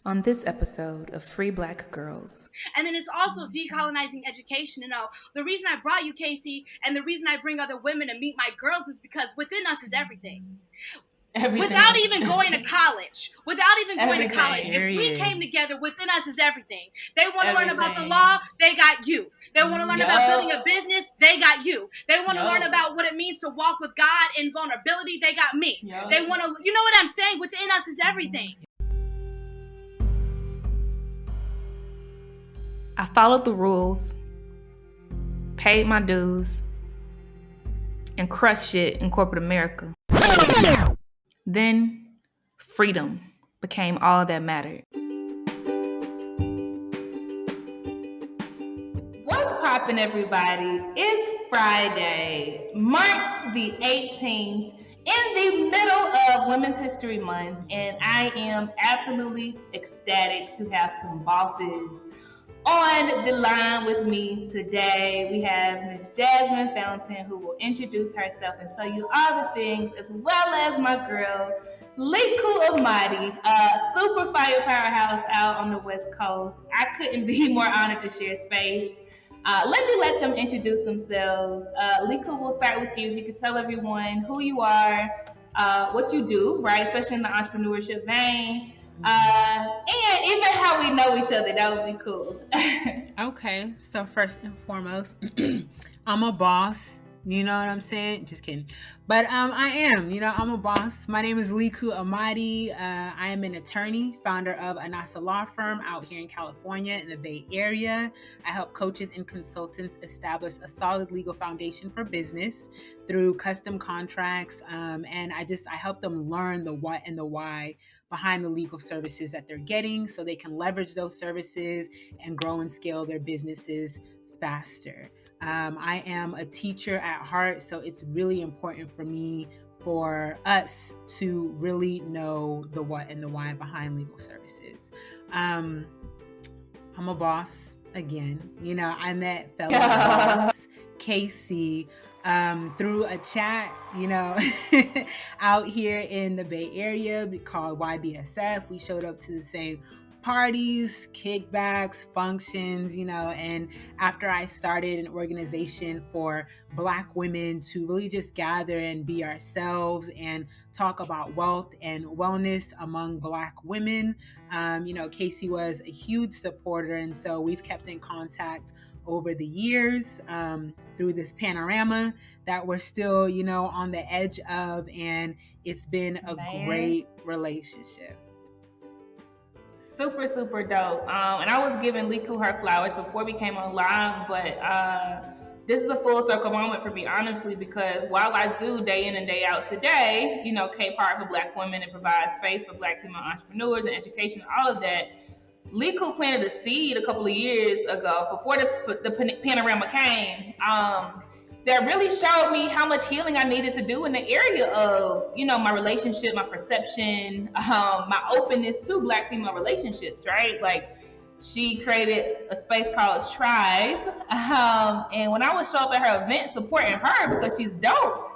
On this episode of Free Black Girls. And then it's also decolonizing education. The reason I brought you, Casey, and the reason I bring other women to meet my girls is because within us is everything. Without even going to college, if we came together, within us is everything. They want to learn about the law, they got you. They want to learn about building a business, they got you. They want to learn about what it means to walk with God in vulnerability, they got me. They want to, you know what I'm saying? Within us is everything. I followed the rules, paid my dues, and crushed shit in corporate America. Then, freedom became all that mattered. What's poppin', everybody? It's Friday, March the 18th, in the middle of Women's History Month, and I am absolutely ecstatic to have some bosses on the line with me today. We have Miss Jasmine Fountain, who will introduce herself and tell you all the things, as well as my girl, Liku and super fire powerhouse out on the West Coast. I couldn't be more honored to share space. Let them introduce themselves. Liku, we'll start with you. If you could tell everyone who you are, what you do, right, especially in the entrepreneurship vein, and even how we know each other, that would be cool. Okay, so first and foremost, I'm a boss. You know what I'm saying? Just kidding. But I am, I'm a boss. My name is Liku Amadi. I am an attorney, founder of Anasa Law Firm out here in California in the Bay Area. I help coaches and consultants establish a solid legal foundation for business through custom contracts. And I help them learn the what and the why behind the legal services that they're getting so they can leverage those services and grow and scale their businesses faster. I am a teacher at heart, so it's really important for us to really know the what and the why behind legal services. I'm a boss again. I met fellow boss Casey through a chat, out here in the Bay Area called YBSF. We showed up to the same parties, kickbacks, functions, and after I started an organization for Black women to really just gather and be ourselves and talk about wealth and wellness among Black women, Casey was a huge supporter, and so we've kept in contact over the years through this panorama that we're still, on the edge of, and it's been a great relationship. Super, super dope. And I was giving Liku her flowers before we came online, but this is a full circle moment for me, honestly, because while I do day in and day out today, K-Part for Black women and provide space for Black female entrepreneurs and education, all of that, Liku planted a seed a couple of years ago before the panorama came. That really showed me how much healing I needed to do in the area of, my relationship, my perception, my openness to Black female relationships, right? Like, she created a space called Tribe. And when I would show up at her event supporting her because she's dope,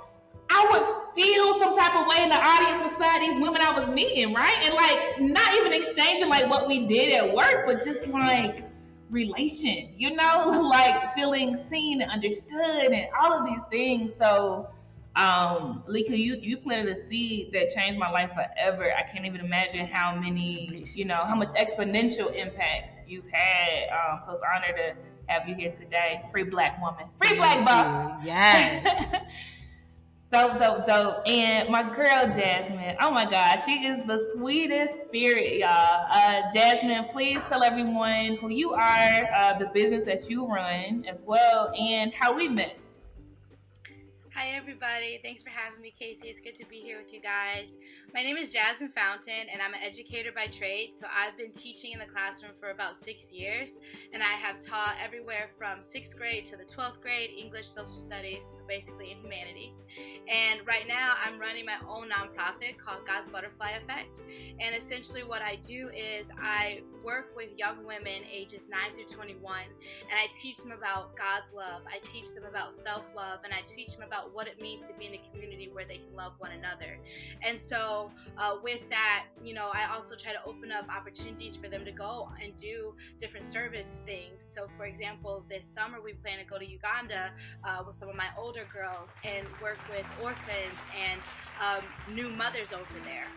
I would feel some type of way in the audience beside these women I was meeting, right? And like, not even exchanging like what we did at work, but just like relation, like feeling seen and understood and all of these things. So Liku, you planted a seed that changed my life forever. I can't even imagine how many, how much exponential impact you've had. So it's an honor to have you here today. Free Black woman, free Black boss. Yes. Dope. And my girl, Jasmine, oh my God, she is the sweetest spirit, y'all. Jasmine, please tell everyone who you are, the business that you run as well, and how we met. Hi everybody, thanks for having me, Casey. It's good to be here with you guys. My name is Jasmine Fountain and I'm an educator by trade. So I've been teaching in the classroom for about 6 years, and I have taught everywhere from 6th grade to the 12th grade, English, social studies, basically in humanities. And right now I'm running my own nonprofit called God's Butterfly Effect. And essentially what I do is I work with young women ages 9 through 21, and I teach them about God's love. I teach them about self-love, and I teach them about what it means to be in a community where they can love one another. And so so with that, I also try to open up opportunities for them to go and do different service things. So for example, this summer we plan to go to Uganda with some of my older girls and work with orphans and new mothers over there.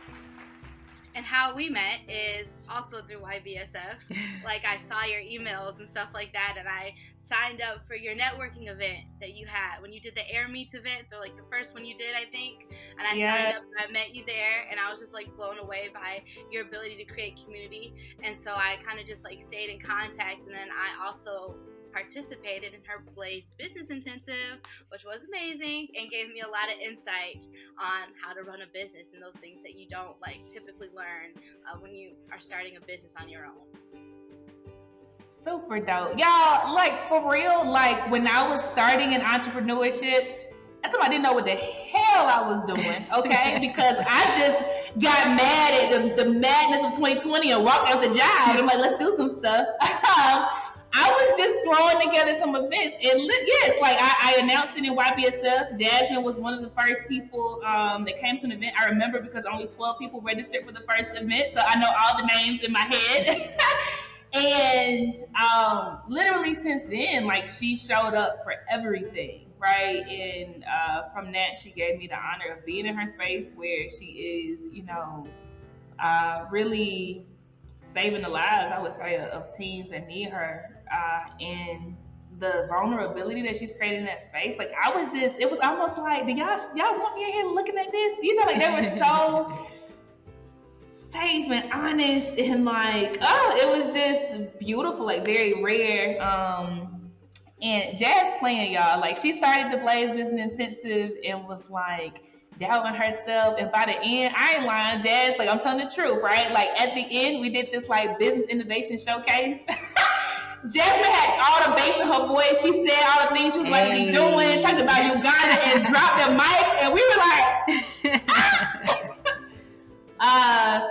And how we met is also through YBSF. Like, I saw your emails and stuff like that, and I signed up for your networking event that you had when you did the Air Meets event, like the first one you did, I think. And I signed up and I met you there, and I was just like blown away by your ability to create community. And so I kind of just like stayed in contact, and then I also participated in her Blaze Business Intensive, which was amazing and gave me a lot of insight on how to run a business and those things that you don't like typically learn when you are starting a business on your own. Super dope. Y'all, like, for real, like when I was starting in entrepreneurship, that's why I didn't know what the hell I was doing, okay? Because I just got mad at the madness of 2020 and walked out the job. I'm like, let's do some stuff. I was just throwing together some events, and yes, like I announced it in YBSF. Jasmine was one of the first people that came to an event. I remember because only 12 people registered for the first event, so I know all the names in my head. And literally since then, like, she showed up for everything, right? And from that, she gave me the honor of being in her space where she is, really saving the lives, I would say, of teens that need her. And the vulnerability that she's created in that space, like, it was almost like, do y'all want me in here looking at this? Like, they were so safe and honest, and like, it was just beautiful, like very rare. And Jazz playing, y'all, like, she started the Blaze Business Intensive and was like doubting herself, and by the end, I ain't lying, Jazz, like, I'm telling the truth, right? Like, at the end, we did this like business innovation showcase. Jasmine had all the bass in her voice. She said all the things she was like to be doing, talked about Uganda, and dropped the mic, and we were like,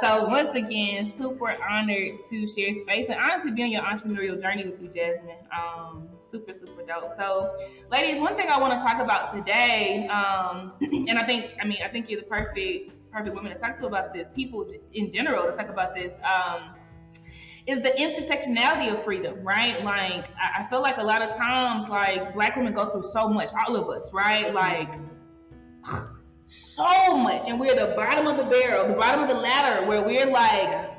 so once again, super honored to share space and honestly be on your entrepreneurial journey with you, Jasmine. Super, super dope. So, ladies, one thing I want to talk about today, and I think you're the perfect woman to talk to about this, people in general to talk about this, is the intersectionality of freedom, right? Like, I feel like a lot of times, like, Black women go through so much, all of us, right? Like, so much, and we're the bottom of the barrel, the bottom of the ladder, where we're like,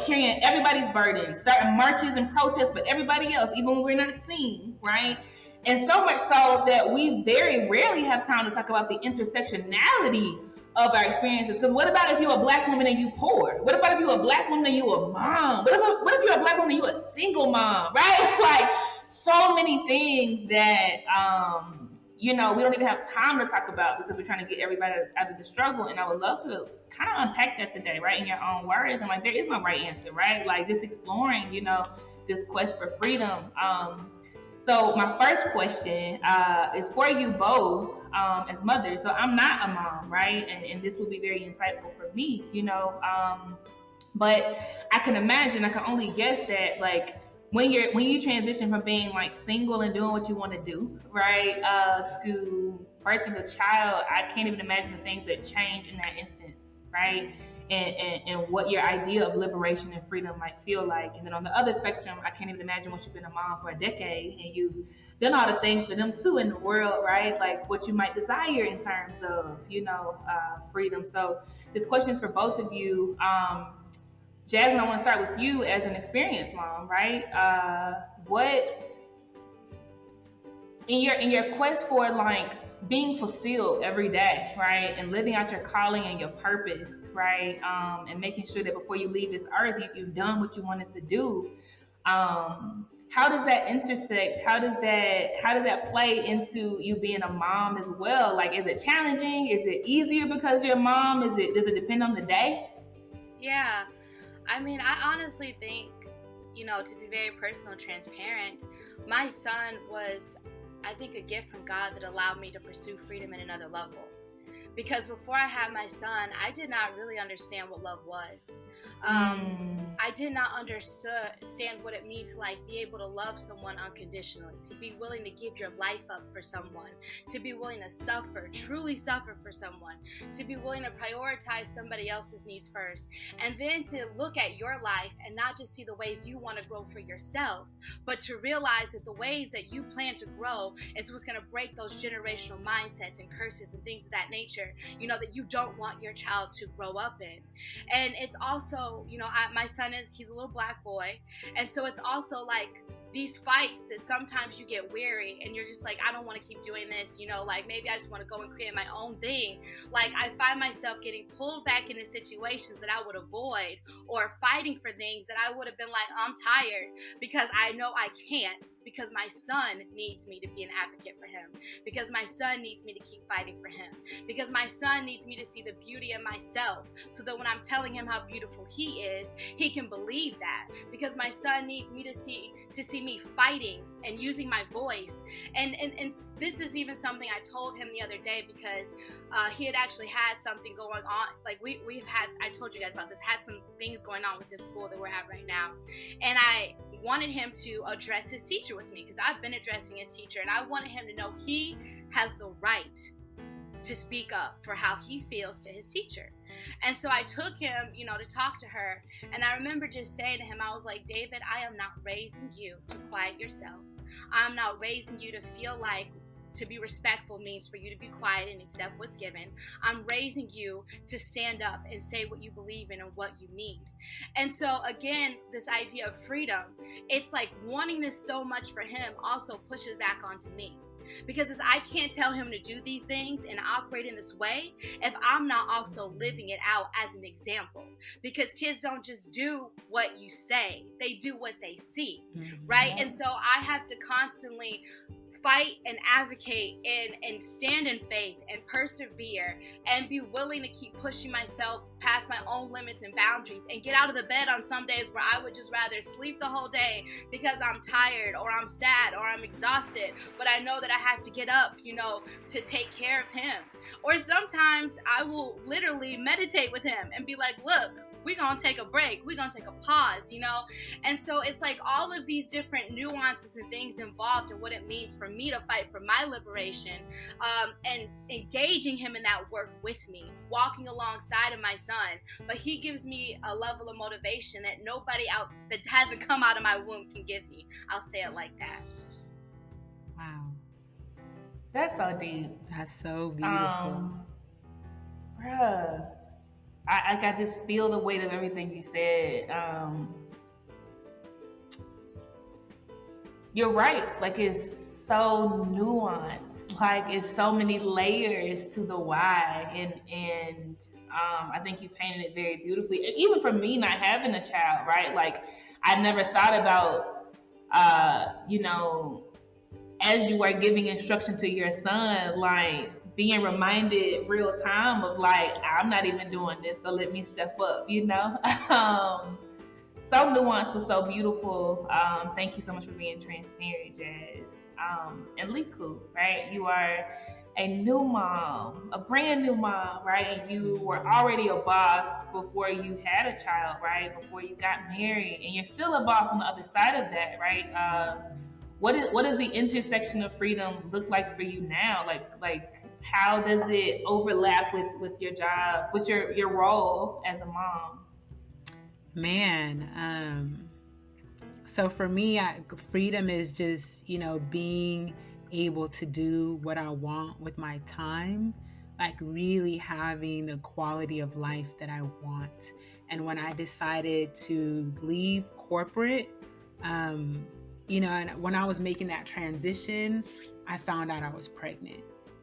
carrying everybody's burden, starting marches and protests for everybody else, even when we're not seen, right? And so much so that we very rarely have time to talk about the intersectionality of our experiences. Because what about if you're a Black woman and you poor? What about if you're a Black woman and you're a mom? What if you're a Black woman and you're a single mom, right? Like, so many things that we don't even have time to talk about because we're trying to get everybody out of the struggle. And I would love to kind of unpack that today, right, in your own words. And like, there is no right answer, right? Like, just exploring, this quest for freedom. So my first question is for you both as mothers. So I'm not a mom, right? And this would be very insightful for me, but I can imagine, I can only guess that, like, when you transition from being like single and doing what you want to do, right, to birthing a child, I can't even imagine the things that change in that instance, right? And what your idea of liberation and freedom might feel like. And then on the other spectrum, I can't even imagine once you've been a mom for a decade and you've done all the things for them too in the world, right? Like, what you might desire in terms of, freedom. So this question is for both of you. Jasmine, I want to start with you as an experienced mom, right? What in your quest for like being fulfilled every day, right, and living out your calling and your purpose, right, and making sure that before you leave this earth, you've done what you wanted to do. How does that intersect? How does that play into you being a mom as well? Like, is it challenging? Is it easier because you're a mom? Does it depend on the day? Yeah. I mean, I honestly think, to be very personal and transparent, my son was, I think, a gift from God that allowed me to pursue freedom at another level. Because before I had my son, I did not really understand what love was. I did not understand what it means to like be able to love someone unconditionally, to be willing to give your life up for someone, to be willing to suffer, truly suffer for someone, to be willing to prioritize somebody else's needs first, and then to look at your life and not just see the ways you want to grow for yourself, but to realize that the ways that you plan to grow is what's going to break those generational mindsets and curses and things of that nature, you know, that you don't want your child to grow up in. And it's also, you know, my son he's a little black boy, and so it's also like these fights that sometimes you get weary and you're just like, I don't want to keep doing this, you know, like maybe I just want to go and create my own thing. Like I find myself getting pulled back into situations that I would avoid, or fighting for things that I would have been like, I'm tired, because I know I can't, because my son needs me to be an advocate for him, because my son needs me to keep fighting for him, because my son needs me to see the beauty in myself, so that when I'm telling him how beautiful he is, he can believe that, because my son needs me to see me fighting and using my voice. And this is even something I told him the other day, because he had actually had something going on. Like we've had, I told you guys about this, had some things going on with this school that we're at right now. And I wanted him to address his teacher with me, because I've been addressing his teacher, and I wanted him to know he has the right to speak up for how he feels to his teacher. And so I took him, you know, to talk to her. And I remember just saying to him, I was like, David, I am not raising you to quiet yourself. I'm not raising you to feel like to be respectful means for you to be quiet and accept what's given. I'm raising you to stand up and say what you believe in and what you need. And so again, this idea of freedom, it's like wanting this so much for him also pushes back onto me. Because I can't tell him to do these things and operate in this way if I'm not also living it out as an example. Because kids don't just do what you say, they do what they see, right? And so I have to constantly fight and advocate and stand in faith and persevere and be willing to keep pushing myself past my own limits and boundaries, and get out of the bed on some days where I would just rather sleep the whole day because I'm tired or I'm sad or I'm exhausted, but I know that I have to get up, you know, to take care of him. Or sometimes I will literally meditate with him and be like, look, we're going to take a break. We're going to take a pause, you know? And so it's like all of these different nuances and things involved in what it means for me to fight for my liberation, and engaging him in that work with me, walking alongside of my son. But he gives me a level of motivation that nobody out that hasn't come out of my womb can give me. I'll say it like that. Wow. That's so deep. That's so beautiful. Bruh. I just feel the weight of everything you said. You're right. Like, it's so nuanced. Like, it's so many layers to the why. And I think you painted it very beautifully. And even for me, not having a child, right? Like, I never thought about, you know, as you are giving instruction to your son, like, being reminded real time of like, I'm not even doing this, so let me step up, you know? So nuanced, but so beautiful. Thank you so much for being transparent, Jazz. And Liku, right? You are a new mom, a brand new mom, right? And you were already a boss before you had a child, right? Before you got married, and you're still a boss on the other side of that, right? What does the intersection of freedom look like for you now? Like how does it overlap with your job, with your role as a mom? Man, so for me, freedom is just, you know, being able to do what I want with my time, like really having the quality of life that I want. And when I decided to leave corporate, you know, and when I was making that transition, I found out I was pregnant.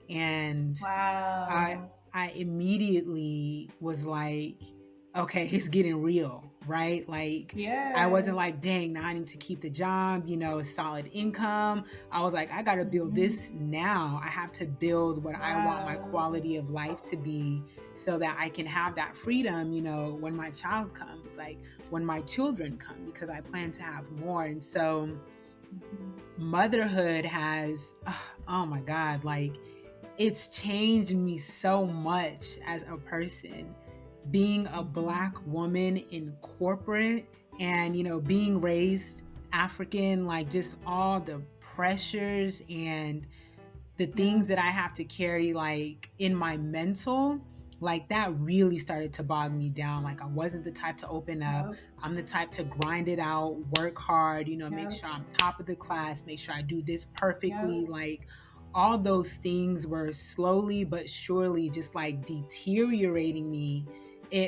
And wow. I immediately was like, okay, it's getting real, right? Like, yeah. I wasn't like, dang, now I need to keep the job, you know, solid income. I was like, I got to build this now. I have to build what I want my quality of life to be, so that I can have that freedom, you know, when my child comes, like when my children come, because I plan to have more. And so motherhood has, oh my God, like, it's changed me so much as a person. Being a Black woman in corporate And, being raised African, like just all the pressures and the things that I have to carry, like in my mental, like that really started to bog me down. Like I wasn't the type to open up. I'm the type to grind it out, work hard, make sure I'm top of the class, make sure I do this perfectly. Like all those things were slowly but surely just like deteriorating me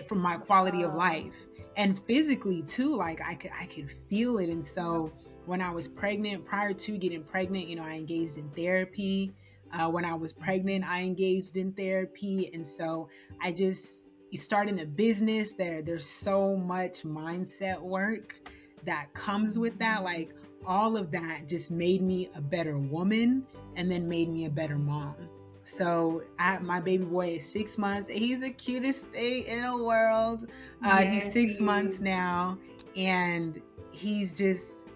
from my quality of life. And physically too, like I could feel it. And so when I was pregnant, prior to getting pregnant, I engaged in therapy. When I was pregnant, I engaged in therapy. And so you start in a business, there's so much mindset work that comes with that. Like all of that just made me a better woman and then made me a better mom. So my baby boy is 6 months. He's the cutest thing in the world. He's 6 months now. And he's just,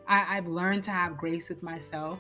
I've learned to have grace with myself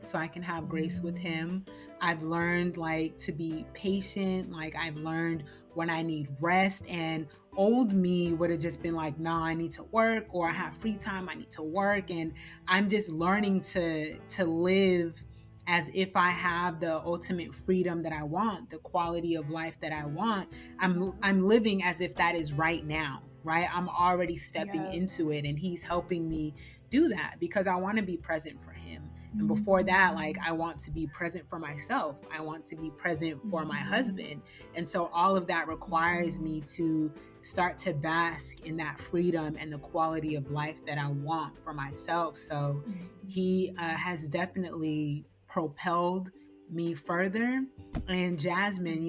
so I can have grace with him. I've learned like to be patient. Like I've learned when I need rest, and old me would have just been like, nah, I need to work, or I have free time, I need to work. And I'm just learning to live as if I have the ultimate freedom that I want, the quality of life that I want. I'm living as if that is right now, right? I'm already stepping into it, and he's helping me do that because I want to be present for him. And before that, like I want to be present for myself. I want to be present for my husband. And so all of that requires me to start to bask in that freedom and the quality of life that I want for myself. So he has definitely propelled me further. And Jasmine,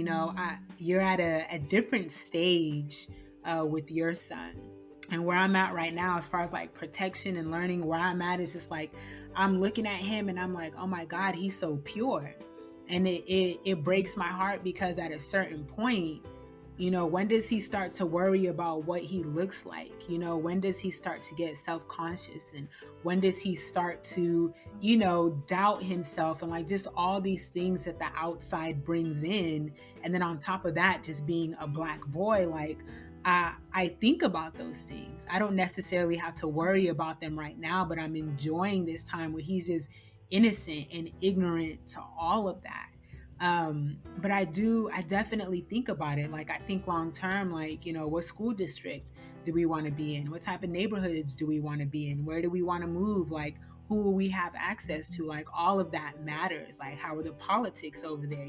you're at a different stage with your son. And where I'm at right now, as far as like protection and learning, where I'm at is just like, I'm looking at him and I'm like, oh my God, he's so pure. And it breaks my heart because at a certain point, when does he start to worry about what he looks like? When does he start to get self-conscious? And when does he start to, doubt himself? And like just all these things that the outside brings in. And then on top of that, just being a Black boy, like, I think about those things. I don't necessarily have to worry about them right now, but I'm enjoying this time where he's just innocent and ignorant to all of that. But I definitely think about it. Like I think long term, like, what school district do we want to be in? What type of neighborhoods do we want to be in? Where do we want to move? Like who will we have access to? Like all of that matters. Like how are the politics over there?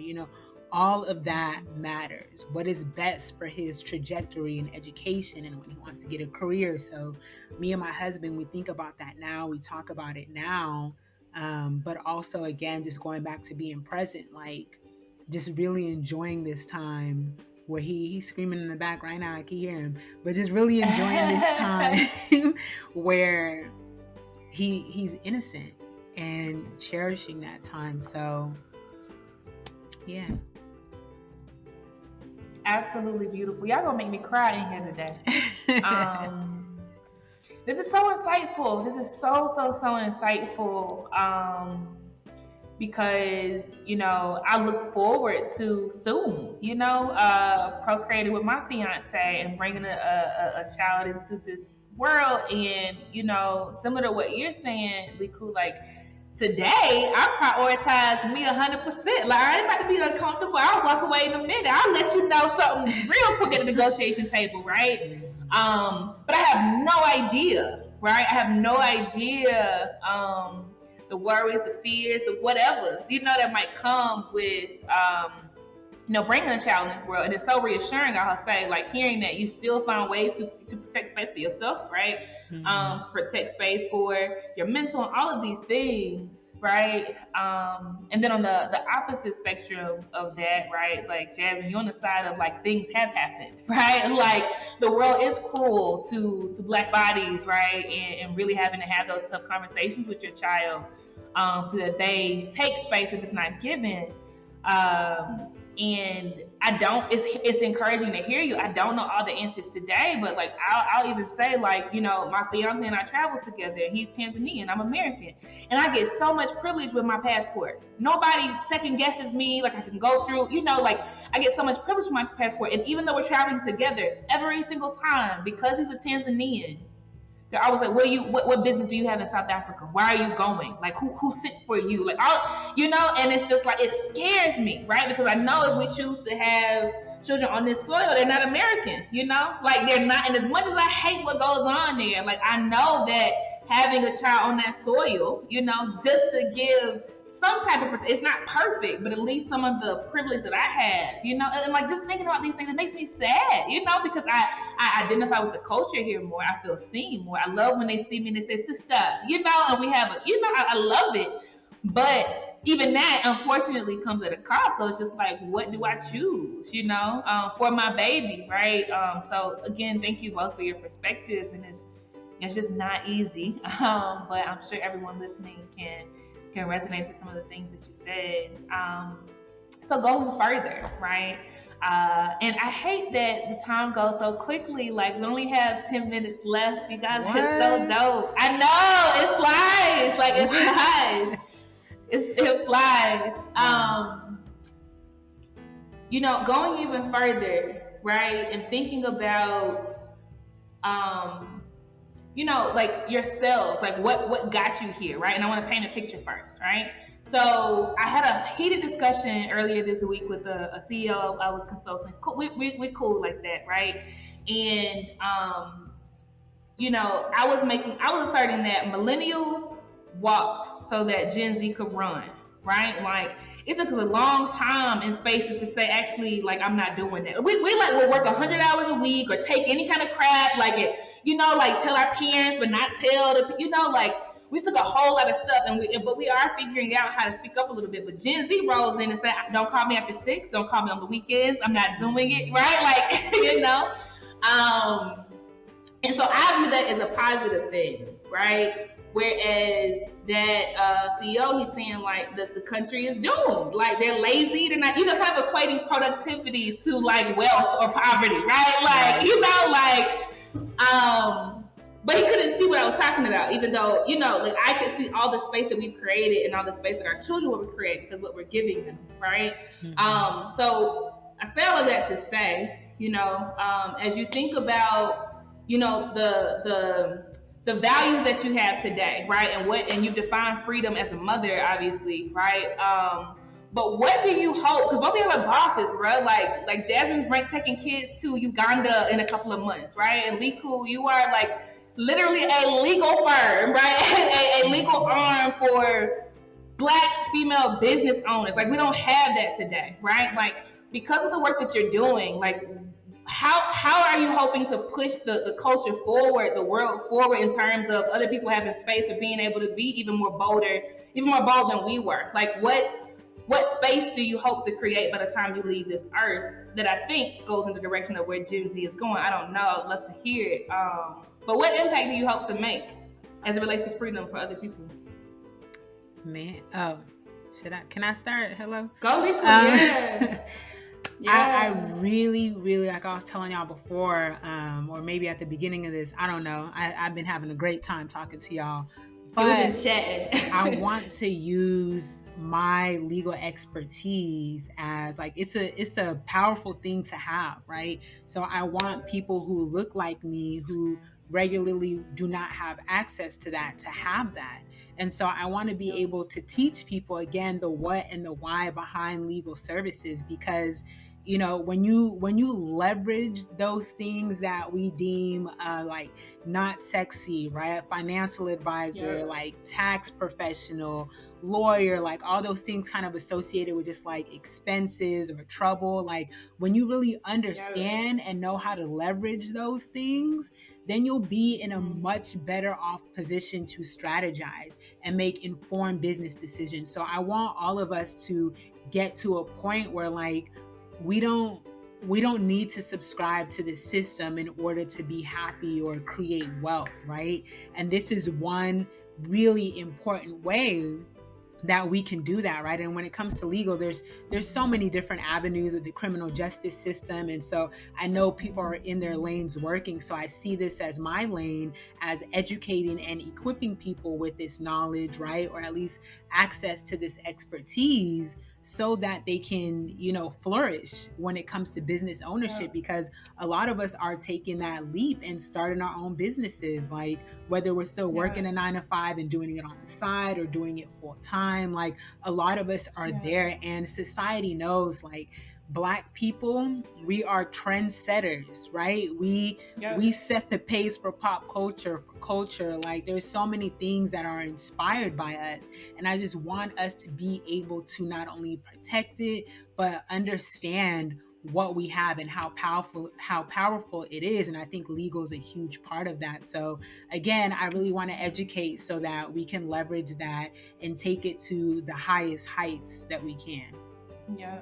All of that matters. What is best for his trajectory and education and when he wants to get a career. So me and my husband, we think about that now. We talk about it now. But also, again, just going back to being present, like just really enjoying this time where he's screaming in the back right now. I can hear him. But just really enjoying this time where he's innocent and cherishing that time. So, yeah. Absolutely beautiful. Y'all gonna make me cry in here today. This is so insightful. This is so insightful. Because I look forward to soon, procreating with my fiance and bringing a child into this world. And similar to what you're saying, Liku, like today, I prioritize me 100%. Like, I ain't about to be uncomfortable. I'll walk away in a minute. I'll let you know something real quick at the negotiation table, right? But I have no idea, right? I have no idea the worries, the fears, the whatevers, that might come with, bringing a child in this world. And it's so reassuring, I'll say, like hearing that you still find ways to protect space for yourself, right? To protect space for your mental and all of these things, right? And then on the opposite spectrum of that, right? Like Jasmine, you're on the side of like things have happened, right? Like the world is cruel to Black bodies, right? And really having to have those tough conversations with your child so that they take space if it's not given. And it's encouraging to hear you. I don't know all the answers today, but like, I'll even say like, my fiance and I travel together. He's Tanzanian, I'm American. And I get so much privilege with my passport. Nobody second guesses me. Like I can go through, like I get so much privilege from my passport. And even though we're traveling together every single time, because he's a Tanzanian, they're always like, what business do you have in South Africa? Why are you going? Like, who sent for you? Like, and it's just like, it scares me, right? Because I know if we choose to have children on this soil, they're not American, like they're not. And as much as I hate what goes on there, like I know that having a child on that soil, just to give some type of, it's not perfect, but at least some of the privilege that I have, and like just thinking about these things, it makes me sad, because I identify with the culture here more. I feel seen more. I love when they see me and they say, sister, and we have I love it. But even that, unfortunately, comes at a cost. So it's just like, what do I choose, for my baby, right? So again, thank you both for your perspectives, and it's just not easy. But I'm sure everyone listening can resonate to some of the things that you said. So going further, right? And I hate that the time goes so quickly. Like we only have 10 minutes left. You guys are so dope. I know, it flies. Like it flies. It flies. Going even further, right? And thinking about, like yourselves, like what got you here, right? And I want to paint a picture first, right? So I had a heated discussion earlier this week with a CEO I was consulting. We cool like that, right? And I was asserting that millennials walked so that Gen Z could run, right? Like it took us a long time in spaces to say, actually, like I'm not doing that. We like will work 100 hours a week or take any kind of crap, like it, like tell our parents but not tell the, like we took a whole lot of stuff, but we are figuring out how to speak up a little bit. But Gen Z rolls in and say, don't call me after 6, don't call me on the weekends, I'm not doing it, right? Like, and so I view that as a positive thing, right? Whereas that CEO, he's saying like the country is doomed, like they're lazy, they're not, kind of equating productivity to like wealth or poverty, right? Like, but he couldn't see what I was talking about, even though, like I could see all the space that we've created and all the space that our children will create because what we're giving them, right? Mm-hmm. So I say all of that to say, as you think about, the values that you have today, right? And you define freedom as a mother, obviously, right? But what do you hope? Because both of you are bosses, bro. Like Jasmine's taking kids to Uganda in a couple of months, right? And Liku, you are like literally a legal firm, right? a legal arm for Black female business owners. Like we don't have that today, right? Like because of the work that you're doing, like how are you hoping to push the culture forward, the world forward in terms of other people having space or being able to be even more bold than we were? Like what space do you hope to create by the time you leave this earth that I think goes in the direction of where Gen Z is going? I don't know. I'd love to hear it. But what impact do you hope to make as it relates to freedom for other people? Man, can I start? Hello? Go, Lisa. Yeah. I really, really, like I was telling y'all before, or maybe at the beginning of this, I don't know. I've been having a great time talking to y'all. But I want to use my legal expertise as like it's a powerful thing to have, right? So I want people who look like me, who regularly do not have access to that, to have that. And so I want to be able to teach people, again, the what and the why behind legal services, because when you leverage those things that we deem like not sexy, right? Financial advisor, like tax professional, lawyer, like all those things kind of associated with just like expenses or trouble. Like when you really understand and know how to leverage those things, then you'll be in a much better off position to strategize and make informed business decisions. So I want all of us to get to a point where like we don't need to subscribe to the system in order to be happy or create wealth, right? And this is one really important way that we can do that, right? And when it comes to legal, there's so many different avenues of the criminal justice system. And so I know people are in their lanes working. So I see this as my lane, as educating and equipping people with this knowledge, right? Or at least access to this expertise so that they can, you know, flourish when it comes to business ownership. Because a lot of us are taking that leap and starting our own businesses, like whether we're still working a 9 to 5 and doing it on the side or doing it full time. Like a lot of us are there, and society knows, like, Black people, we are trendsetters, right? We set the pace for pop culture, for culture. Like there's so many things that are inspired by us, and I just want us to be able to not only protect it but understand what we have and how powerful it is. And I think legal is a huge part of that. So again, I really want to educate so that we can leverage that and take it to the highest heights that we can. Yeah.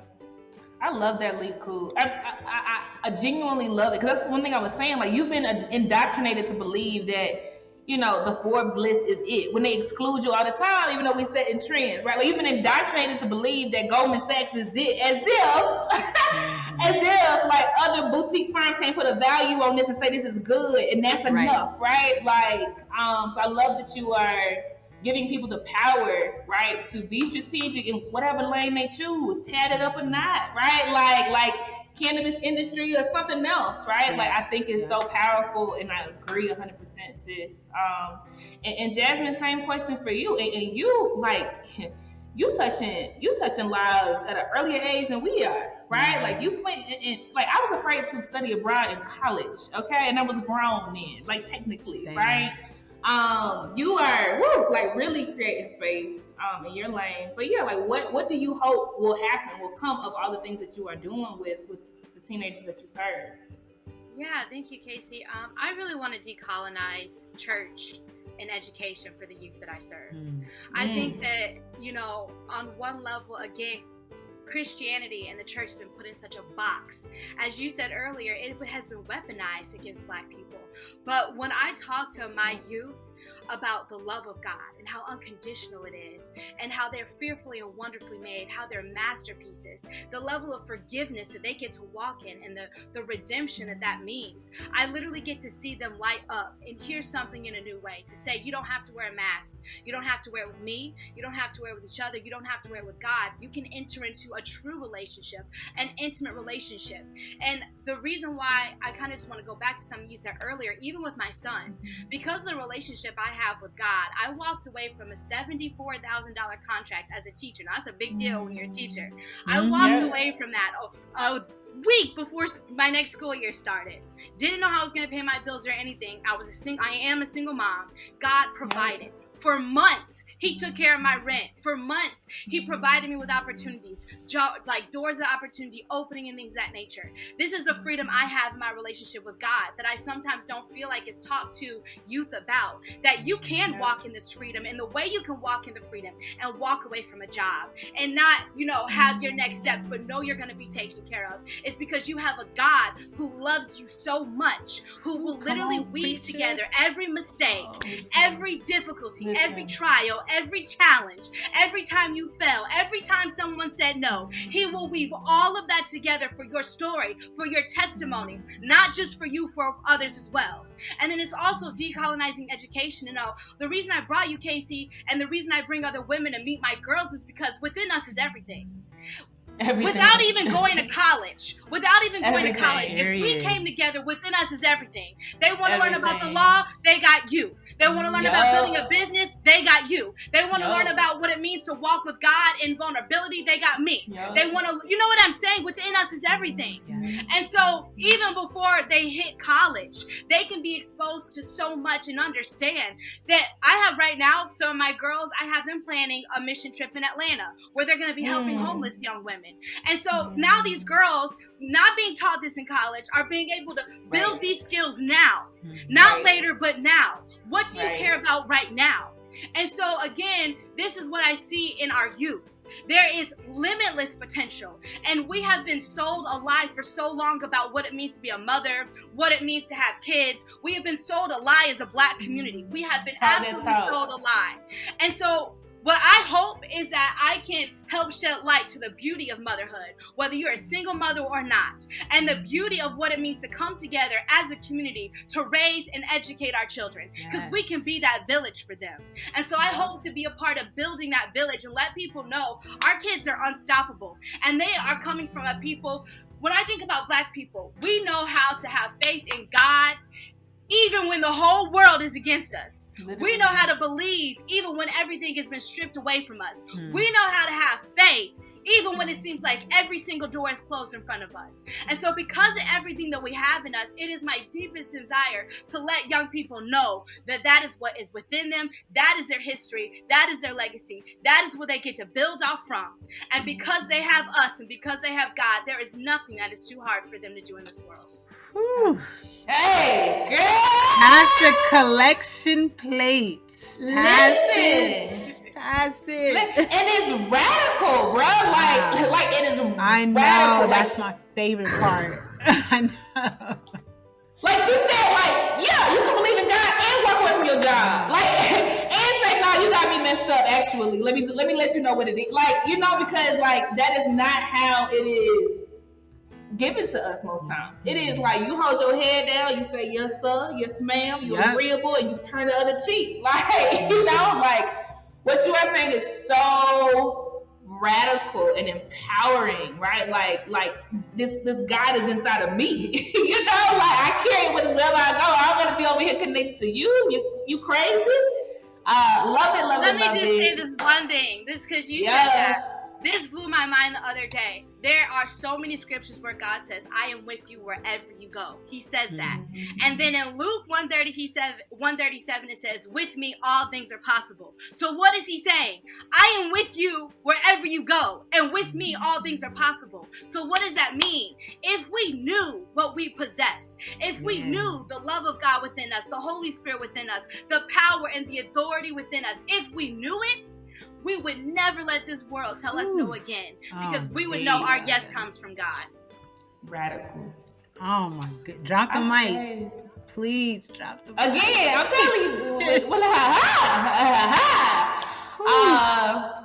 I love that, Liku. I genuinely love it, because that's one thing I was saying. Like, you've been indoctrinated to believe that, you know, the Forbes list is it. When they exclude you all the time, even though we set in trends, right? Like, you've been indoctrinated to believe that Goldman Sachs is it, as if like other boutique firms can't put a value on this and say this is good and that's enough, right? Like, so I love that you are giving people the power, right, to be strategic in whatever lane they choose, tear it up or not, right? Like cannabis industry or something else, right? Like, I think it's so powerful, and I agree 100%, sis. And Jasmine, same question for you. And you, like, you touching lives at an earlier age than we are, right? Like, you went and like, I was afraid to study abroad in college, okay, and I was grown then, like, technically, right? You are like really creating space in your lane. But yeah, like what do you hope will come of all the things that you are doing with the teenagers that you serve? Yeah, thank you, Casey. I really want to decolonize church and education for the youth that I serve. I think that, you know, on one level, again, Christianity and the church has been put in such a box. As you said earlier, it has been weaponized against Black people. But when I talk to my youth about the love of God and how unconditional it is, and how they're fearfully and wonderfully made, how they're masterpieces, the level of forgiveness that they get to walk in, and the redemption that means, I literally get to see them light up and hear something in a new way, to say, you don't have to wear a mask, you don't have to wear it with me, you don't have to wear it with each other, you don't have to wear it with God. You can enter into a true relationship, an intimate relationship. And the reason why I kind of just want to go back to something you said earlier, even with my son, because of the relationship I have with God, I walked away from a $74,000 contract as a teacher. Now, that's a big deal when you're a teacher. I walked away from that a week before my next school year started. Didn't know how I was going to pay my bills or anything. I am a single mom. God provided. For months, he took care of my rent. For months, he provided me with opportunities, like doors of opportunity opening and things of that nature. This is the freedom I have in my relationship with God that I sometimes don't feel like is talked to youth about. That you can walk in this freedom, and the way you can walk in the freedom and walk away from a job and not, you know, have your next steps, but know you're going to be taken care of, is because you have a God who loves you so much, who will literally weave together every mistake, every difficulty, every trial, every challenge, every time you fell, every time someone said no. He will weave all of that together for your story, for your testimony, not just for you, for others as well. And then it's also decolonizing education. You know, the reason I brought you, Casey, and the reason I bring other women to meet my girls is because within us is everything. Without even going to college, if we came together, within us is everything. They want to learn about the law, they got you. They want to learn about building a business, they got you. They want to learn about what it means to walk with God in vulnerability, they got me. They want to, you know what I'm saying? Within us is everything. And so even before they hit college, they can be exposed to so much and understand that I have right now, some of my girls, I have them planning a mission trip in Atlanta where they're going to be helping homeless young women. And so now these girls, not being taught this in college, are being able to build these skills now. Not later, but now. What do you care about right now? And so again, this is what I see in our youth. There is limitless potential, and we have been sold a lie for so long about what it means to be a mother, what it means to have kids. We have been sold a lie as a Black community. We have been absolutely sold a lie. And so What I hope is that I can help shed light to the beauty of motherhood, whether you're a single mother or not, and the beauty of what it means to come together as a community to raise and educate our children, because we can be that village for them. And so I hope to be a part of building that village and let people know our kids are unstoppable, and they are coming from a people. When I think about Black people, we know how to have faith in God even when the whole world is against us. Literally. We know how to believe even when everything has been stripped away from us. We know how to have faith even when it seems like every single door is closed in front of us. And so because of everything that we have in us, it is my deepest desire to let young people know that that is what is within them. That is their history. That is their legacy. That is what they get to build off from. And because they have us and because they have God, there is nothing that is too hard for them to do in this world. Whew. Hey, girl! Pass the collection plate. Pass Listen. it. Pass it. And it's radical, bro. Like it is I know. radical. That's my favorite part. I know. Like she said, like, yeah, you can believe in God and walk away from your job. Like, and say, no, you got me messed up, actually. Let me let you know what it is. Like, you know, because like that is not how it is given to us most times. It is like you hold your head down, you say yes sir, yes ma'am, you're agreeable, and you turn the other cheek. Like, you know, like what you are saying is so radical and empowering, right? Like this God is inside of me. You know, like I carry it with as well as I go. I'm gonna be over here connected to you. You crazy? Love it. Let me just say this one thing. This because you said that. This blew my mind the other day. There are so many scriptures where God says, I am with you wherever you go. He says that. And then in Luke 137, it says, with me, all things are possible. So what is he saying? I am with you wherever you go. And with me, all things are possible. So what does that mean? If we knew what we possessed, if we knew the love of God within us, the Holy Spirit within us, the power and the authority within us, if we knew it, we would never let this world tell us no again, because we would know our yes comes from God. Radical. Oh my God. Drop the mic. Please drop the mic. Again, I'm telling you.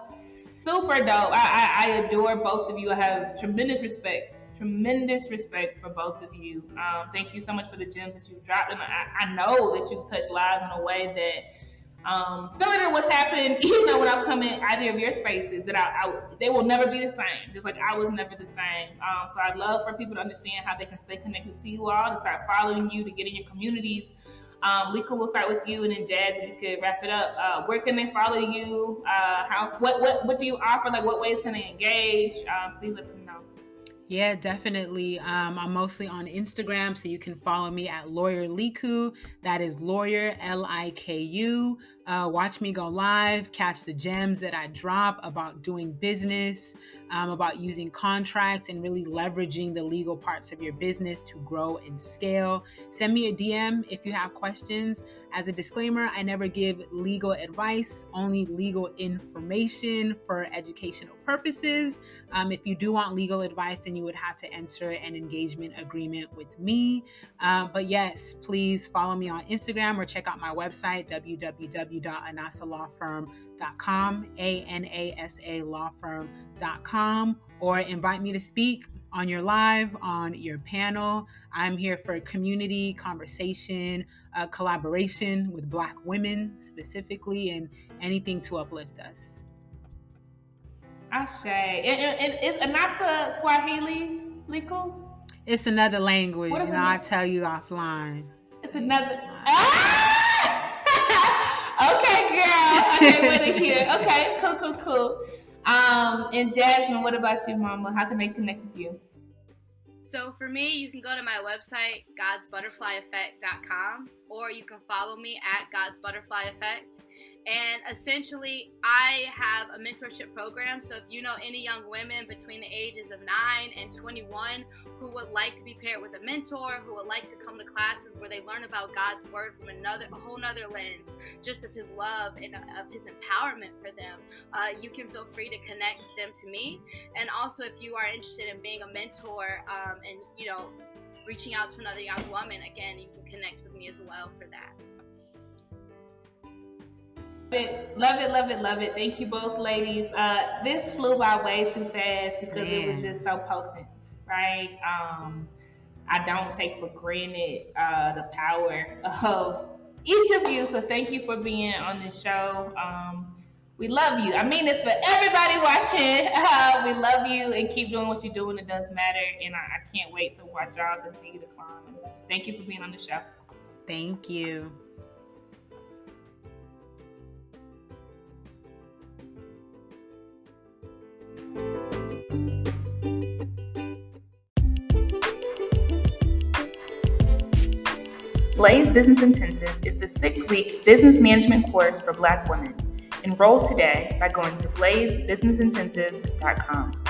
Super dope. I adore both of you. I have tremendous respect for both of you. Thank you so much for the gems that you've dropped. And I know that you've touched lives in a way that similar to what's happened, you know, when I've come in either of your spaces, that they will never be the same. Just like I was never the same. So I'd love for people to understand how they can stay connected to you all, to start following you, to get in your communities. Liku, we'll start with you, and then Jazz, if you could wrap it up. Where can they follow you? What do you offer? Like, what ways can they engage? Please let them know. Yeah, definitely. I'm mostly on Instagram, so you can follow me at Lawyer Liku. That is Lawyer Liku. Watch me go live, catch the gems that I drop about doing business, about using contracts and really leveraging the legal parts of your business to grow and scale. Send me a DM if you have questions. As a disclaimer, I never give legal advice, only legal information for educational purposes. If you do want legal advice, then you would have to enter an engagement agreement with me. But yes, please follow me on Instagram or check out my website, www.anasalawfirm.com, ANASAlawfirm.com, or invite me to speak on your live, on your panel. I'm here for community, conversation, collaboration with Black women specifically, and anything to uplift us. Ashe. Is Anasa Swahili, Liku? It's another language, I'll tell you offline. It's another. Okay, girl. Okay, wait a here. Okay, cool. And Jasmine, what about you, Mama? How can they connect with you? So for me, you can go to my website, godsbutterflyeffect.com, or you can follow me at God's Butterfly Effect. And essentially, I have a mentorship program. So if you know any young women between the ages of 9 and 21 who would like to be paired with a mentor, who would like to come to classes where they learn about God's word from a whole nother lens, just of his love and of his empowerment for them, you can feel free to connect them to me. And also, if you are interested in being a mentor and, you know, reaching out to another young woman, again, you can connect with me as well for that. Love it. Thank you both, ladies. This flew by way too fast because it was just so potent, right? I don't take for granted the power of each of you. So thank you for being on this show. We love you. I mean this for everybody watching. We love you and keep doing what you're doing. It does matter. And I can't wait to watch y'all continue to climb. Thank you for being on the show. Thank you. Blaze Business Intensive is the 6-week business management course for Black women. Enroll today by going to blazebusinessintensive.com.